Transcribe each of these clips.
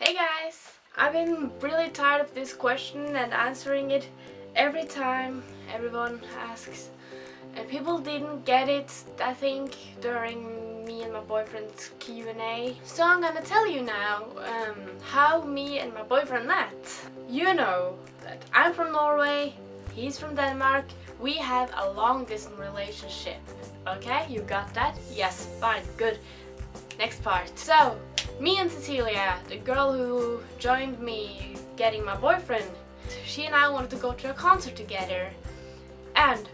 Hey guys! I've been really tired of this question and answering it every time everyone asks. And people didn't get it, I think, during me and my boyfriend's Q&A. So I'm gonna tell you now how me and my boyfriend met. You know that I'm from Norway, he's from Denmark, we have a long distance relationship. Okay, you got that? Yes, fine, good. Next part. So, me and Cecilia, the girl who joined me getting my boyfriend, she and I wanted to go to a concert together. And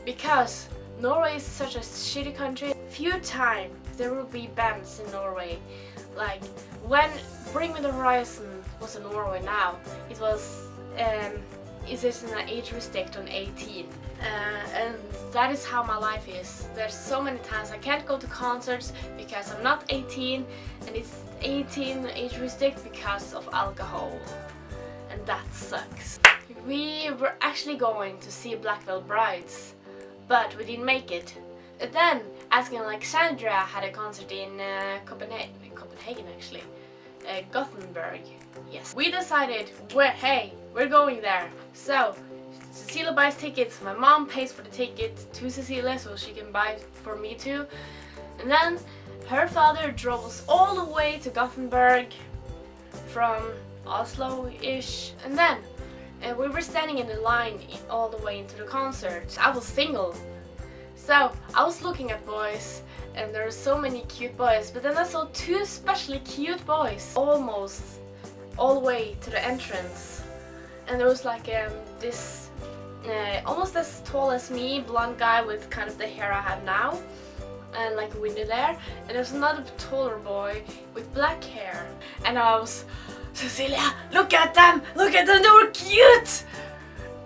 because Norway is such a shitty country, few times there will be bands in Norway. Like when Bring Me the Horizon was in Norway now, it was is an age restrict on 18. And that is how my life is. There's so many times I can't go to concerts because I'm not 18, and it's 18 age restrict because of alcohol, and that sucks. We were actually going to see Black Veil Brides, but we didn't make it. And then Asking Alexandra had a concert in Copenhagen actually. Gothenburg, yes. We decided, we're going there. So Cecilia buys tickets, my mom pays for the ticket to Cecilia so she can buy for me too. And then her father drove us all the way to Gothenburg from Oslo-ish. And then we were standing in the line all the way into the concert. I was single. So I was looking at boys, and there were so many cute boys, but then I saw two especially cute boys almost all the way to the entrance. And there was like this almost as tall as me, blonde guy with kind of the hair I have now, and like a window there. And there was another taller boy with black hair. And I was, Cecilia, look at them, they were cute!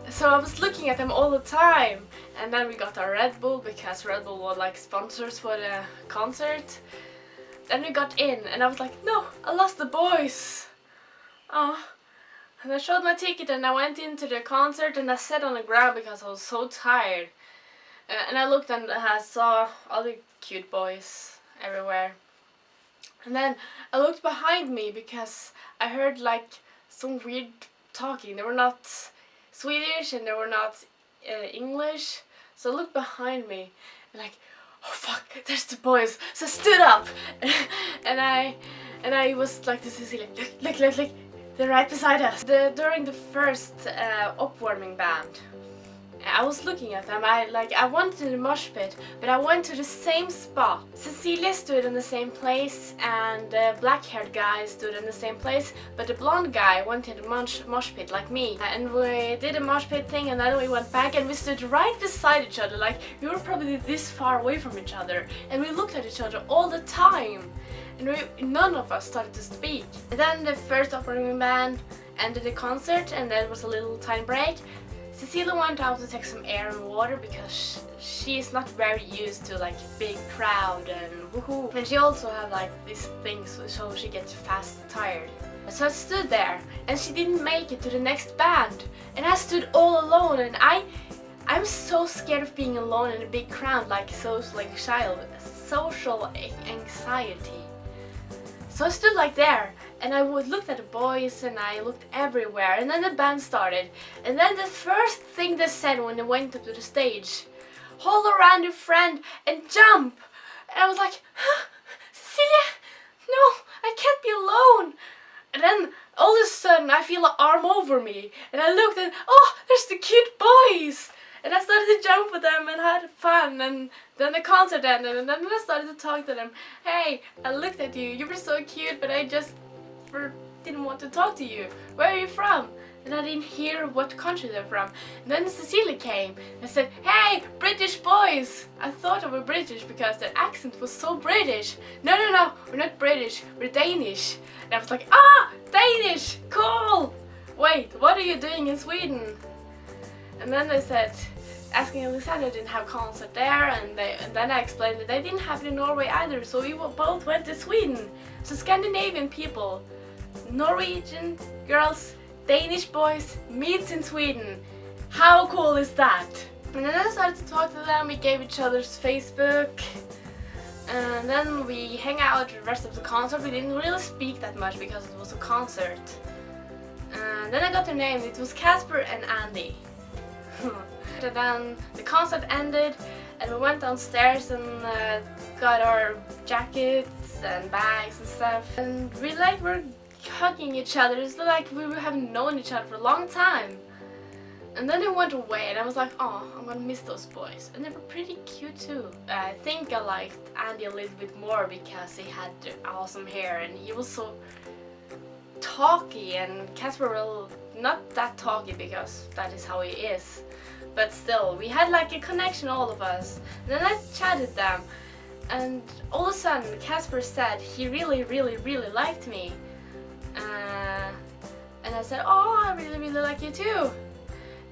So I was looking at them all the time. And then we got our Red Bull because Red Bull were like sponsors for the concert. Then we got in and I was like, no, I lost the boys. Oh. And I showed my ticket and I went into the concert and I sat on the ground because I was so tired. And I looked and I saw other cute boys everywhere. And then I looked behind me because I heard like some weird talking. They were not Swedish and they were not English. So I looked behind me and like, oh fuck, there's the boys. So I stood up and I was like to Cecilia, look, they're right beside us. During the first upwarming band, I was looking at them. I wanted to the mosh pit, but I went to the same spot. Cecilia stood in the same place, and the black-haired guy stood in the same place, but the blonde guy went in the mosh pit like me. And we did a mosh pit thing, and then we went back, and we stood right beside each other, like we were probably this far away from each other, and we looked at each other all the time. And none of us started to speak. And then the first upwarming band ended the concert, and there was a little tiny break. Cecilia went out to take some air and water because she is not very used to like big crowd and woohoo. And she also had like these things so she gets fast tired. So I stood there and she didn't make it to the next band. And I stood all alone, and I'm so scared of being alone in a big crowd, like social anxiety. So I stood like there, and I looked at the boys, and I looked everywhere, and then the band started. And then the first thing they said when they went up to the stage, hold around your friend and jump! And I was like, huh? Cecilia, no, I can't be alone! And then all of a sudden I feel an arm over me, and I looked and, oh, there's the cute boys! And I started to jump with them and had fun, and then the concert ended, and then I started to talk to them. Hey, I looked at you, you were so cute, but I just didn't want to talk to you. Where are you from? And I didn't hear what country they're from. And then Cecilia came and said, hey, British boys! I thought they were British because their accent was so British. No, we're not British, we're Danish. And I was like, ah, Danish, cool! Wait, what are you doing in Sweden? And then they said, Asking Alexandra didn't have concert there, and then I explained that they didn't have it in Norway either, so we both went to Sweden. So Scandinavian people, Norwegian girls, Danish boys meets in Sweden. How cool is that? And then I started to talk to them, we gave each other's Facebook, And then we hang out the rest of the concert. We didn't really speak that much because it was a concert. And then I got their name. It was Casper and Andy. And then the concert ended and we went downstairs and got our jackets and bags and stuff. And we were hugging each other. It's like we haven't known each other for a long time. And then they went away and I was like, oh, I'm gonna miss those boys. And they were pretty cute too. I think I liked Andy a little bit more because he had awesome hair and he was so talky, and Casper was not that talky because that is how he is. But still, we had like a connection, all of us. And then I chatted them and all of a sudden Casper said he really liked me. And I said, oh, I really like you too.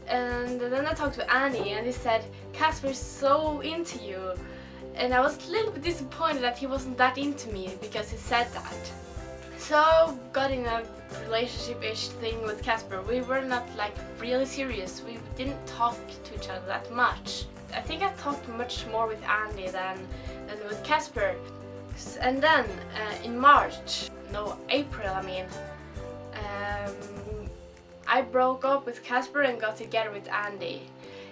And then I talked to Annie and he said, Casper's so into you. And I was a little bit disappointed that he wasn't that into me because he said that. So got in a relationship-ish thing with Casper. We were not like really serious. We didn't talk to each other that much. I think I talked much more with Andy than with Casper. And then in April, I broke up with Casper and got together with Andy.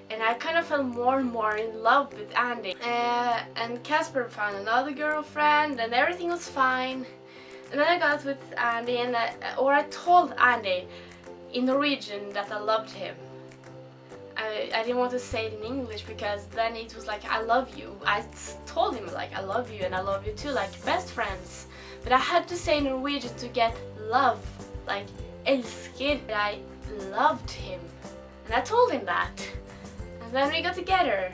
And I kind of fell more and more in love with Andy. And Casper found another girlfriend and everything was fine. And then I got with Andy and I told Andy in Norwegian that I loved him. I didn't want to say it in English because then it was like, I love you. I told him like, I love you and I love you too, like best friends. But I had to say in Norwegian to get love, like älsker. I loved him. And I told him that. And then we got together.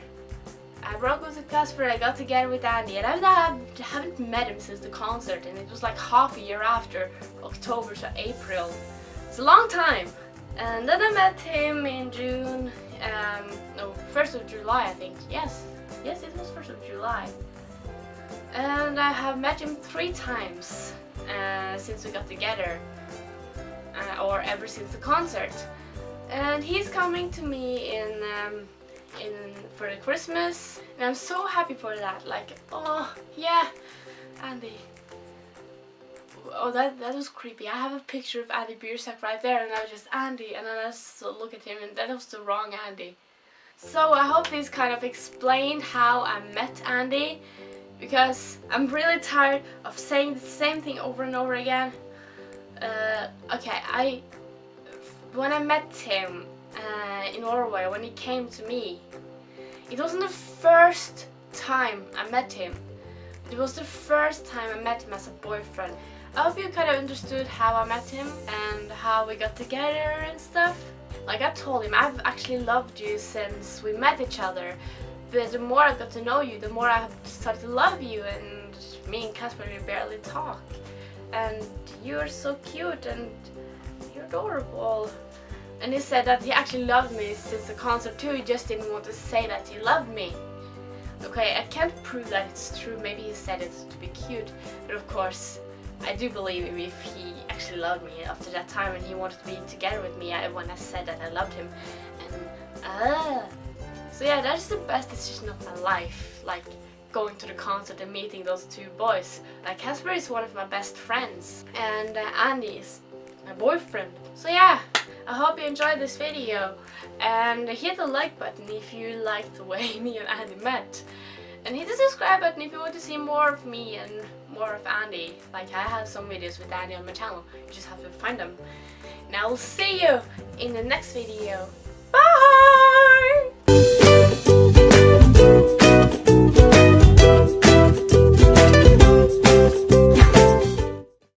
I broke up with Casper, I got together with Andy, and I haven't met him since the concert, and it was like half a year after, October to April. It's a long time. And then I met him in June, 1st of July I think. Yes, it was 1st of July. And I have met him 3 times since we got together, or ever since the concert. And he's coming to me for the Christmas, and I'm so happy for that. Like, oh yeah, Andy. Oh, that was creepy. I have a picture of Andy Biersack right there, and I was just Andy, and then I just look at him, and that was the wrong Andy. So I hope this kind of explained how I met Andy, because I'm really tired of saying the same thing over and over again. Okay, when I met him in Norway, when he came to me, it wasn't the first time I met him. It was the first time I met him as a boyfriend. I hope you kind of understood how I met him and how we got together and stuff. Like I told him, I've actually loved you since we met each other. But the more I got to know you, the more I started to love you, and me and Casper, we barely talk. And you're so cute and you're adorable. And he said that he actually loved me since the concert too, he just didn't want to say that he loved me. Okay, I can't prove that it's true, maybe he said it to be cute, but of course, I do believe him if he actually loved me after that time and he wanted to be together with me when I said that I loved him. And so yeah, that's the best decision of my life, like going to the concert and meeting those 2 boys. Like Casper is one of my best friends, and Andy is my boyfriend. So yeah, I hope you enjoyed this video, and hit the like button if you liked the way me and Andy met. And hit the subscribe button if you want to see more of me and more of Andy. Like I have some videos with Andy on my channel, you just have to find them. And I will see you in the next video. Bye!